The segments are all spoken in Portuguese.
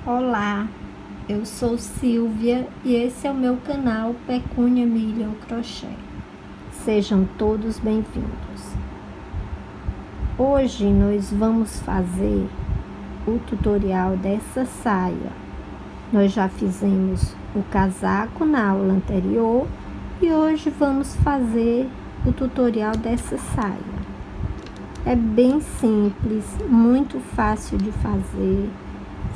Olá, eu sou Silvia e esse é o meu canal Pecúnia Milha ou Crochê. Sejam todos bem-vindos. Hoje nós vamos fazer o tutorial dessa saia. Nós já fizemos o casaco na aula anterior e hoje vamos fazer o tutorial dessa saia. É bem simples, muito fácil de fazer.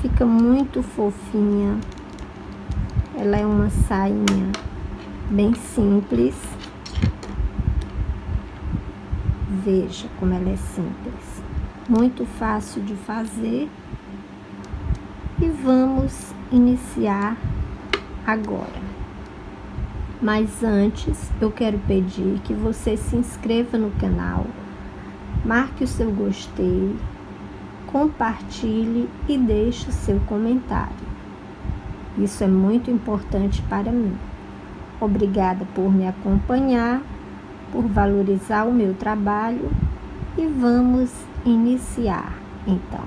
Fica muito fofinha. Ela é uma sainha bem simples. Veja como ela é simples. Muito fácil de fazer. E vamos iniciar agora. Mas antes, eu quero pedir que você se inscreva no canal, marque o seu gostei, compartilhe e deixe o seu comentário. Isso é muito importante para mim. Obrigada por me acompanhar, por valorizar o meu trabalho e vamos iniciar. Então,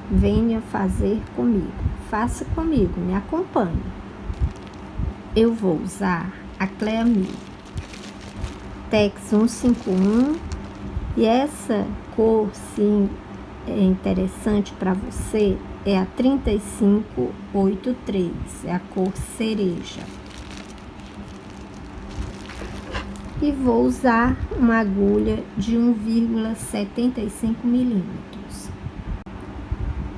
venha fazer comigo, faça comigo, me acompanhe. Eu vou usar a Clea Mil Tex 151 e essa cor, sim, é interessante para você, é a 3583, é a cor cereja. E vou usar uma agulha de 1,75 milímetros.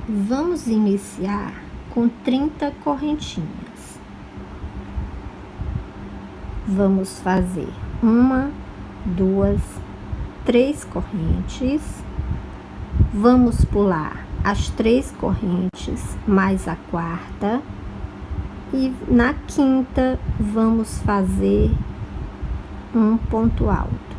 Vamos iniciar com 30 correntinhas. Vamos fazer 1, 2, 3 correntes. Vamos pular as 3 correntes mais a quarta e na quinta vamos fazer um ponto alto.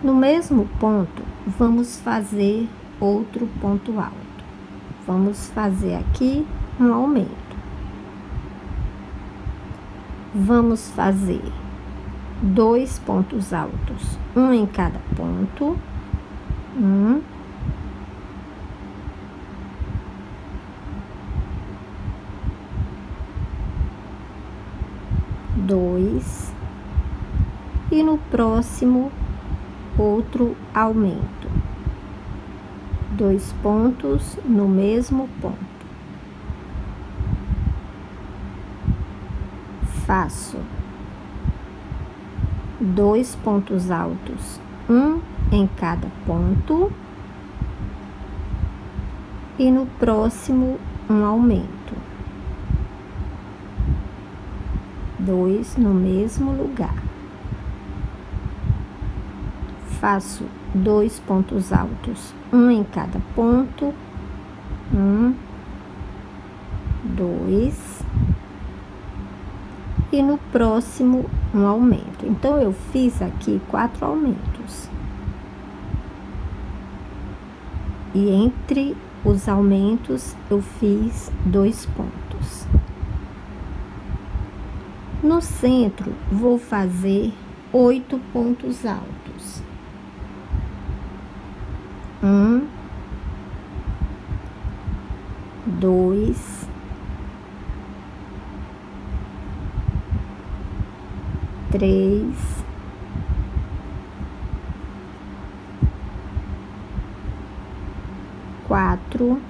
No mesmo ponto, vamos fazer outro ponto alto. Vamos fazer aqui um aumento. Vamos fazer 2 pontos altos, um em cada ponto, 2 e no próximo outro aumento, 2 pontos no mesmo ponto. Faço 2 pontos altos, um em cada ponto, e no próximo um aumento, 2 no mesmo lugar. Faço 2 pontos altos, um em cada ponto, 2, e no próximo um aumento. Então, eu fiz aqui 4 aumentos. E entre os aumentos, eu fiz 2 pontos. No centro, vou fazer 8 pontos altos. 1, 2, 3, 4,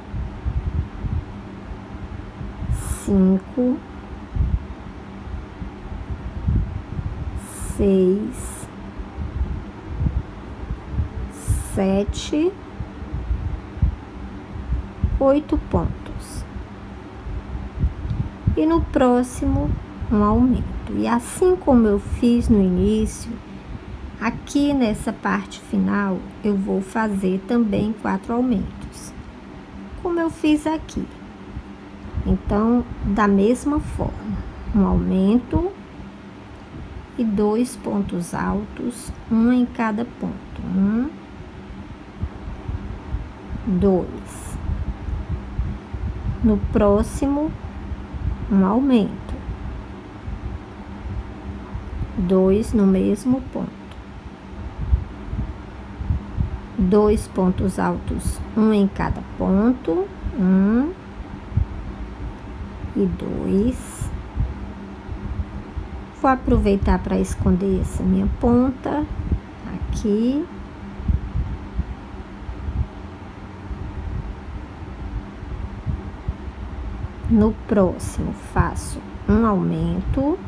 5, 6, 7, 8 pontos. E no próximo um aumento. E assim como eu fiz no início, aqui nessa parte final eu vou fazer também 4 aumentos, como eu fiz aqui. Então, da mesma forma, um aumento e 2 pontos altos, um em cada ponto. 1, 2. No próximo, um aumento. 2 no mesmo ponto. 2 pontos altos, um em cada ponto, 1 e 2. Vou aproveitar para esconder essa minha ponta aqui. No próximo, faço um aumento.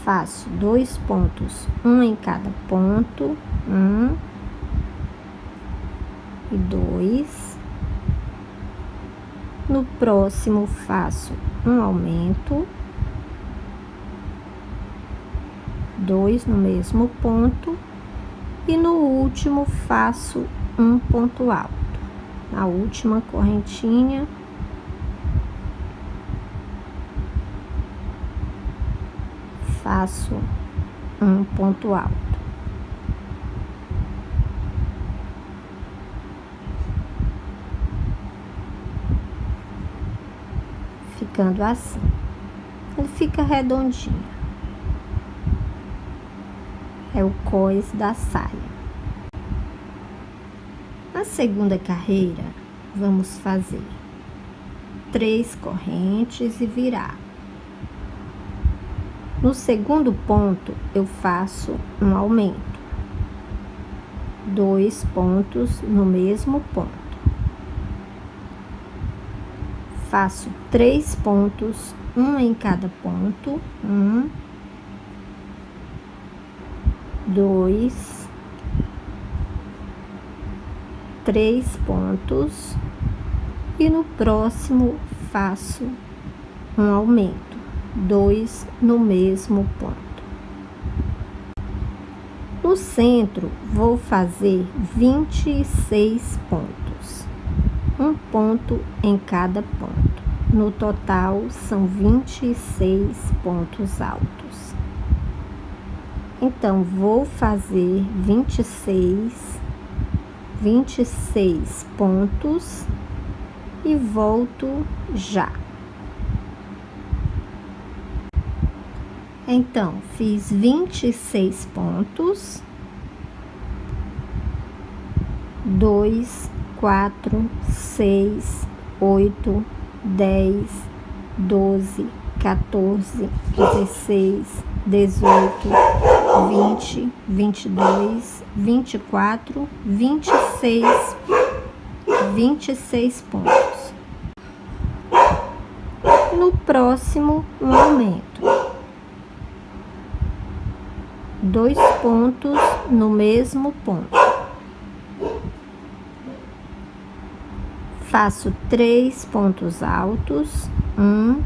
Faço 2 pontos, um em cada ponto, 1 e 2. No próximo, faço um aumento, 2 no mesmo ponto, e no último, faço um ponto alto. Na última correntinha, faço um ponto alto. Ficando assim. Ele fica redondinho. É o cós da saia. Na segunda carreira, vamos fazer 3 correntes e virar. No segundo ponto, eu faço um aumento, 2 pontos no mesmo ponto. Faço 3 pontos, um em cada ponto, 1, 2, 3 pontos, e no próximo faço um aumento, 2 no mesmo ponto. No centro, vou fazer 26 pontos, um ponto em cada ponto. No total, são 26 pontos altos. Então, vou fazer 26 pontos e volto já. Então, fiz 26 pontos, 2, 4, 6, 8, 10, 12, 14, 16, 18, 20, 22, 24, 26 pontos. No próximo, um aumento. 2 pontos no mesmo ponto. Faço 3 pontos altos, 1,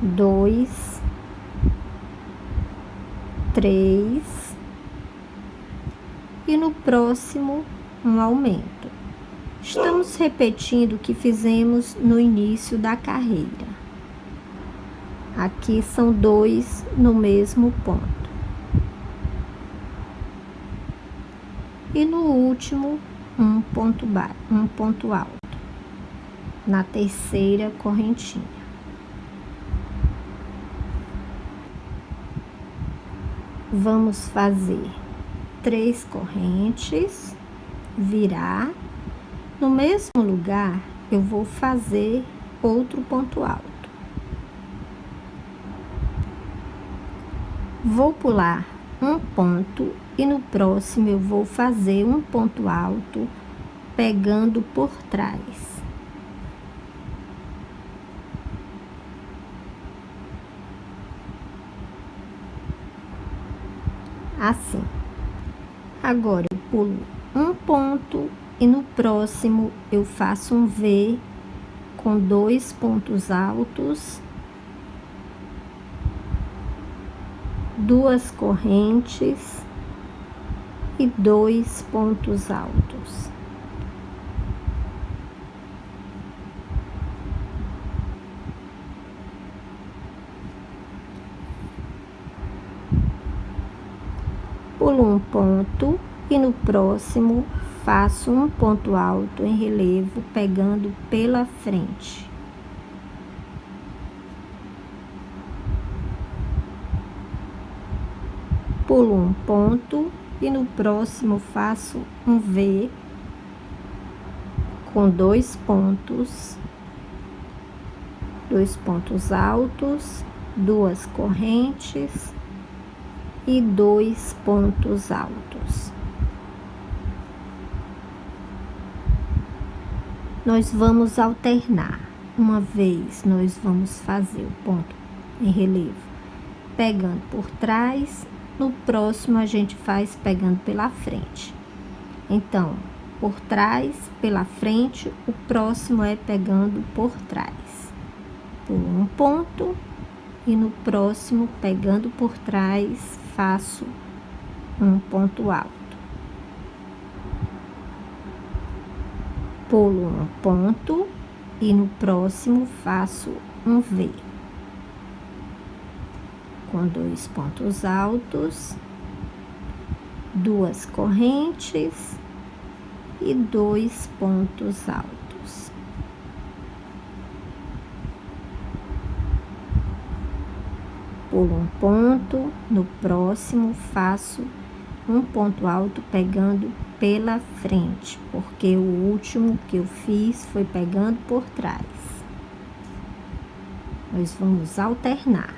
2, 3, e no próximo um aumento. Estamos repetindo o que fizemos no início da carreira. Aqui são 2 no mesmo ponto. E no último, um ponto alto, na terceira correntinha. Vamos fazer 3 correntes, virar. No mesmo lugar, eu vou fazer outro ponto alto. Vou pular um ponto e no próximo eu vou fazer um ponto alto, pegando por trás. Assim. Agora eu pulo um ponto e no próximo eu faço um V com 2 pontos altos, 2 correntes e 2 pontos altos. Pulo um ponto e no próximo faço um ponto alto em relevo pegando pela frente. Pulo um ponto e no próximo faço um V com dois pontos altos, duas correntes e dois pontos altos. Nós vamos alternar. Uma vez nós vamos fazer o ponto em relevo pegando por trás, no próximo a gente faz pegando pela frente. Então, por trás, pela frente, o próximo é pegando por trás. Pulo um ponto e no próximo, pegando por trás, faço um ponto alto. Pulo um ponto e no próximo faço um V com dois pontos altos, duas correntes e dois pontos altos. Pulo um ponto, no próximo faço um ponto alto pegando pela frente, porque o último que eu fiz foi pegando por trás. Nós vamos alternar.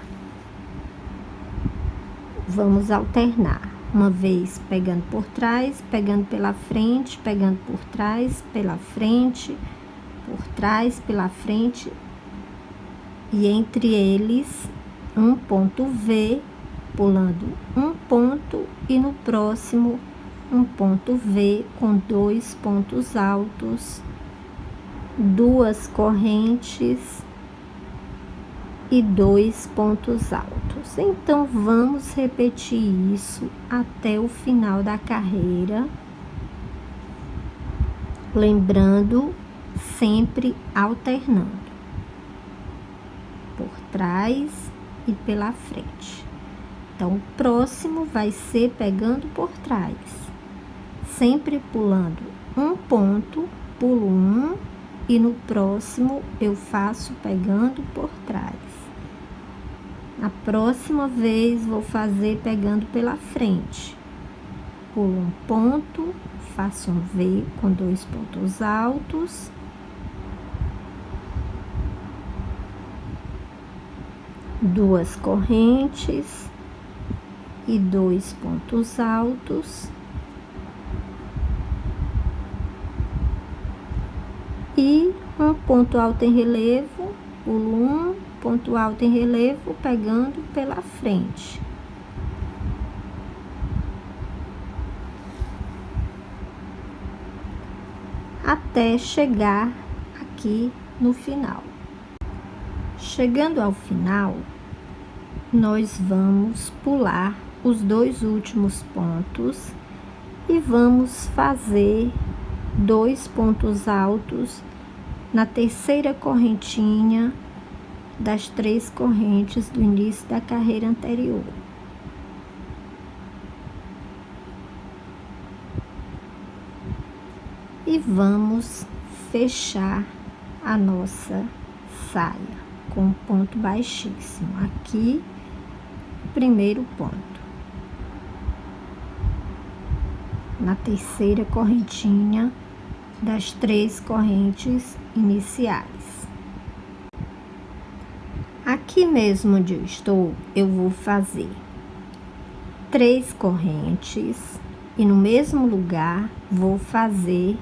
Vamos alternar. Uma vez pegando por trás, pegando pela frente, pegando por trás, pela frente, por trás, pela frente. E entre eles, um ponto V, pulando um ponto e no próximo um ponto V com dois pontos altos, duas correntes e dois pontos altos. Então, vamos repetir isso até o final da carreira, lembrando, sempre alternando por trás e pela frente. Então, o próximo vai ser pegando por trás, sempre pulando um ponto, pulo um e no próximo eu faço pegando por trás. Na próxima vez vou fazer pegando pela frente. Pulo um ponto, faço um V com dois pontos altos. Duas correntes e dois pontos altos. E um ponto alto em relevo, pulo um, ponto alto em relevo, pegando pela frente. Até chegar aqui no final. Chegando ao final, nós vamos pular os dois últimos pontos e vamos fazer dois pontos altos na terceira correntinha das três correntes do início da carreira anterior. E vamos fechar a nossa saia com um ponto baixíssimo. Aqui, primeiro ponto. Na terceira correntinha das três correntes iniciais. Aqui mesmo onde eu estou, eu vou fazer três correntes e no mesmo lugar vou fazer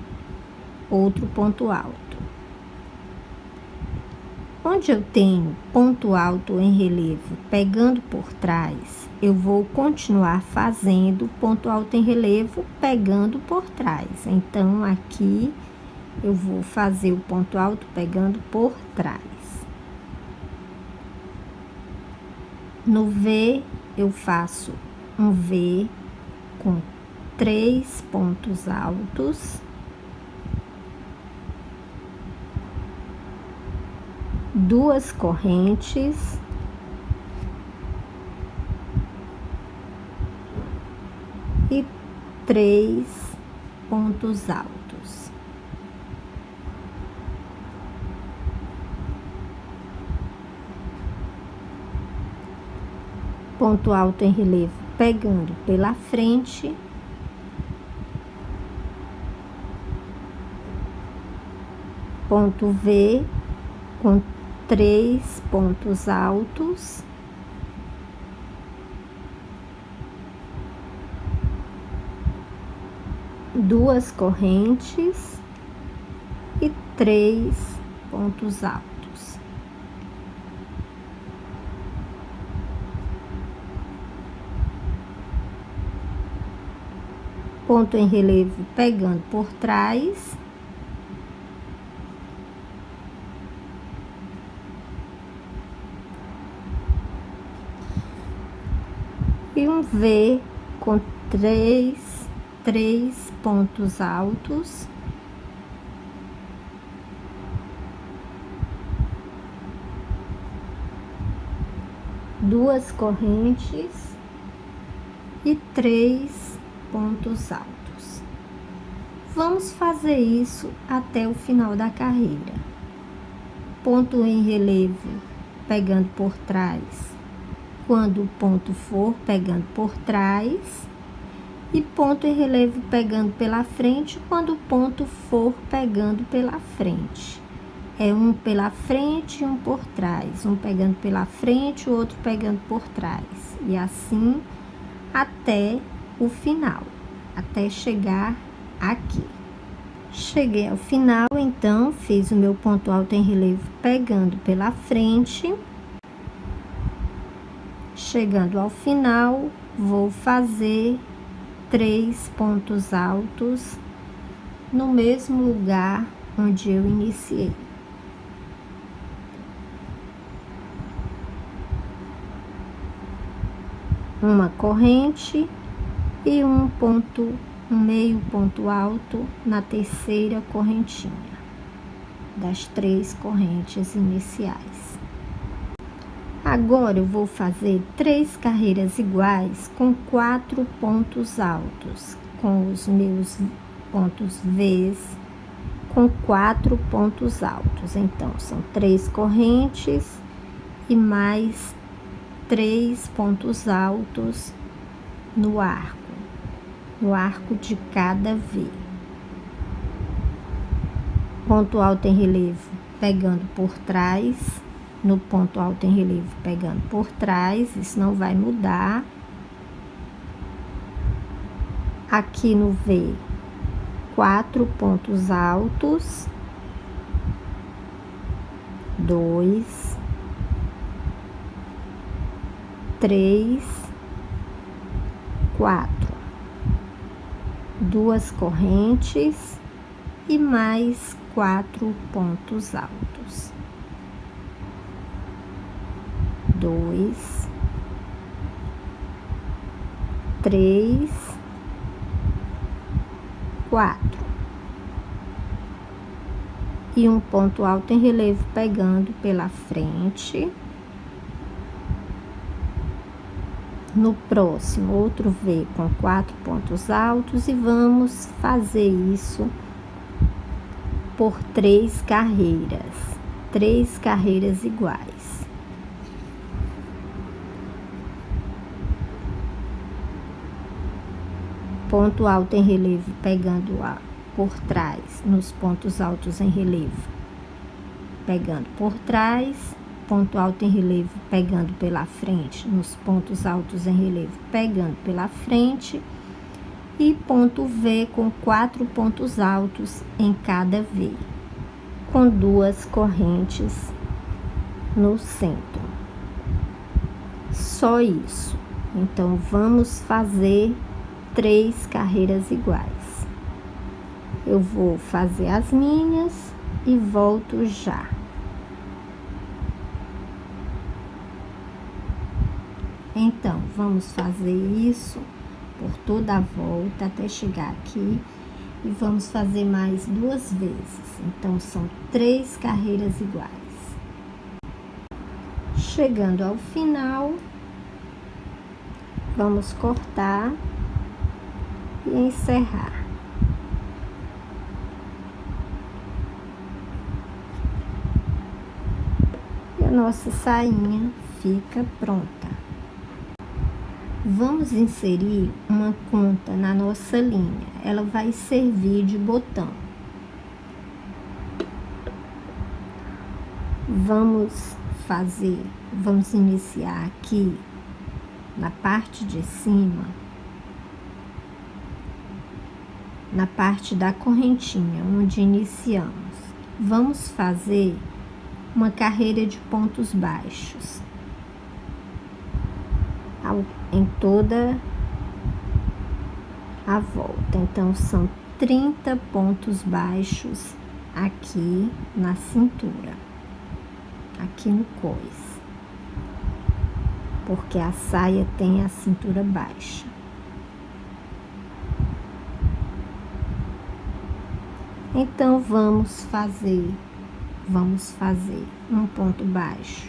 outro ponto alto. Onde eu tenho ponto alto em relevo pegando por trás, eu vou continuar fazendo ponto alto em relevo pegando por trás. Então, aqui eu vou fazer o ponto alto pegando por trás. No V, eu faço um V com três pontos altos. Duas correntes e três pontos altos. Ponto alto em relevo pegando pela frente. Ponto V com 3 pontos altos. Duas correntes e 3 pontos altos. Ponto em relevo pegando por trás. E um V com três pontos altos. Duas correntes e 3 pontos altos. Vamos fazer isso até o final da carreira. Ponto em relevo pegando por trás, quando o ponto for pegando por trás, e ponto em relevo pegando pela frente, quando o ponto for pegando pela frente. É um pela frente e um por trás, um pegando pela frente, o outro pegando por trás, e assim até o final, até chegar aqui. Cheguei ao final, então fiz o meu ponto alto em relevo pegando pela frente. Chegando ao final, vou fazer 3 pontos altos no mesmo lugar onde eu iniciei. Uma corrente e um meio ponto alto na terceira correntinha das 3 correntes iniciais. Agora eu vou fazer 3 carreiras iguais com 4 pontos altos, com os meus pontos V's com 4 pontos altos. Então, são 3 correntes e mais 3 pontos altos no arco de cada V. Ponto alto em relevo pegando por trás, no ponto alto em relevo pegando por trás, isso não vai mudar. Aqui no V, 4 pontos altos, 2, 3, 4, duas correntes e mais 4 pontos altos. 2, 3, 4. E um ponto alto em relevo pegando pela frente. No próximo, outro V com 4 pontos altos, e vamos fazer isso por 3 carreiras iguais. Ponto alto em relevo pegando por trás, nos pontos altos em relevo, pegando por trás, ponto alto em relevo pegando pela frente, nos pontos altos em relevo pegando pela frente, e ponto V com 4 pontos altos em cada V, com 2 correntes no centro. Só isso. Então, vamos fazer 3 carreiras iguais. Eu vou fazer as minhas e volto já. Então, vamos fazer isso por toda a volta até chegar aqui, e vamos fazer mais 2 vezes. Então, são 3 carreiras iguais. Chegando ao final, vamos cortar e encerrar. a nossa sainha fica pronta. Vamos inserir uma conta na nossa linha. Ela vai servir de botão. Vamos iniciar aqui na parte de cima, na parte da correntinha onde iniciamos. Vamos fazer uma carreira de pontos baixos em toda a volta. Então, são 30 pontos baixos aqui na cintura, aqui no cois, porque a saia tem a cintura baixa. Então, vamos fazer um ponto baixo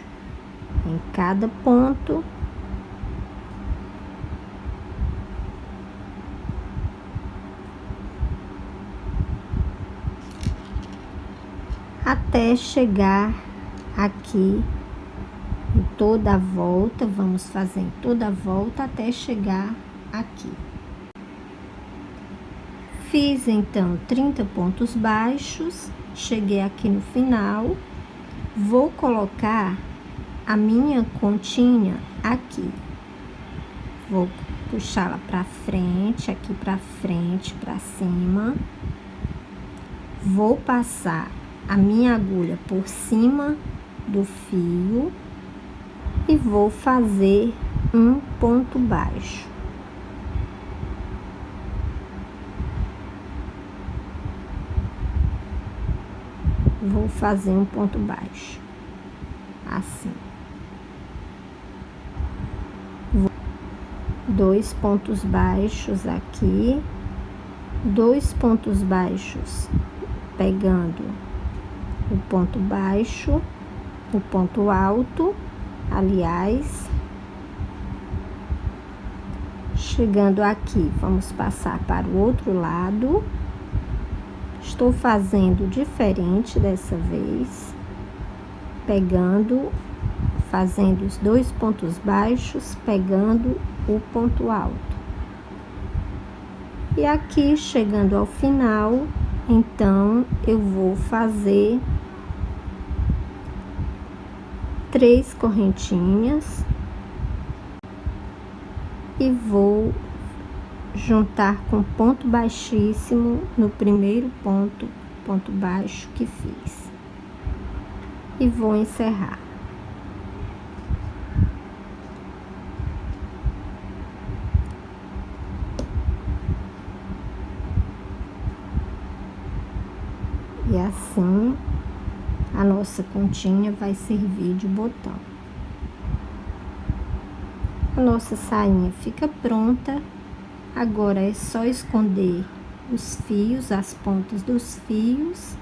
em cada ponto. Até chegar aqui em toda a volta, vamos fazer em toda a volta até chegar aqui. Fiz então 30 pontos baixos, cheguei aqui no final, vou colocar a minha continha aqui. Vou puxá-la para frente, aqui para frente, para cima. Vou passar a minha agulha por cima do fio e vou fazer um ponto baixo. Vou fazer um ponto baixo, assim. Dois pontos baixos aqui, dois pontos baixos pegando o ponto baixo, o ponto alto, aliás. Chegando aqui, vamos passar para o outro lado. Estou fazendo diferente dessa vez, fazendo os dois pontos baixos, pegando o ponto alto. E aqui, chegando ao final, então, eu vou fazer 3 correntinhas e vou juntar com ponto baixíssimo no primeiro ponto baixo que fiz. E vou encerrar. E assim, a nossa continha vai servir de botão. A nossa sainha fica pronta. Agora é só esconder os fios, as pontas dos fios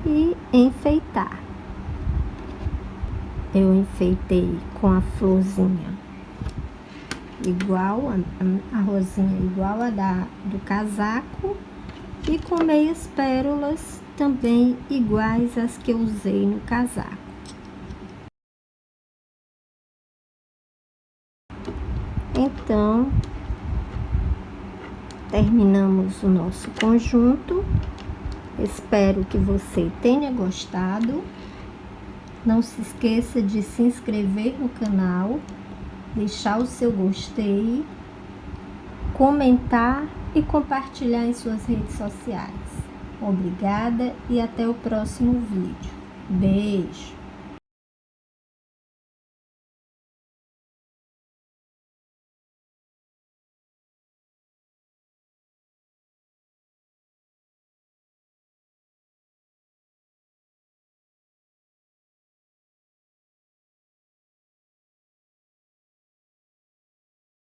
e enfeitar. Eu enfeitei com a florzinha igual, a rosinha igual a do casaco, e com meias pérolas também iguais às que eu usei no casaco. Então, terminamos o nosso conjunto. Espero que você tenha gostado. Não se esqueça de se inscrever no canal, deixar o seu gostei, comentar e compartilhar em suas redes sociais. Obrigada e até o próximo vídeo. Beijo!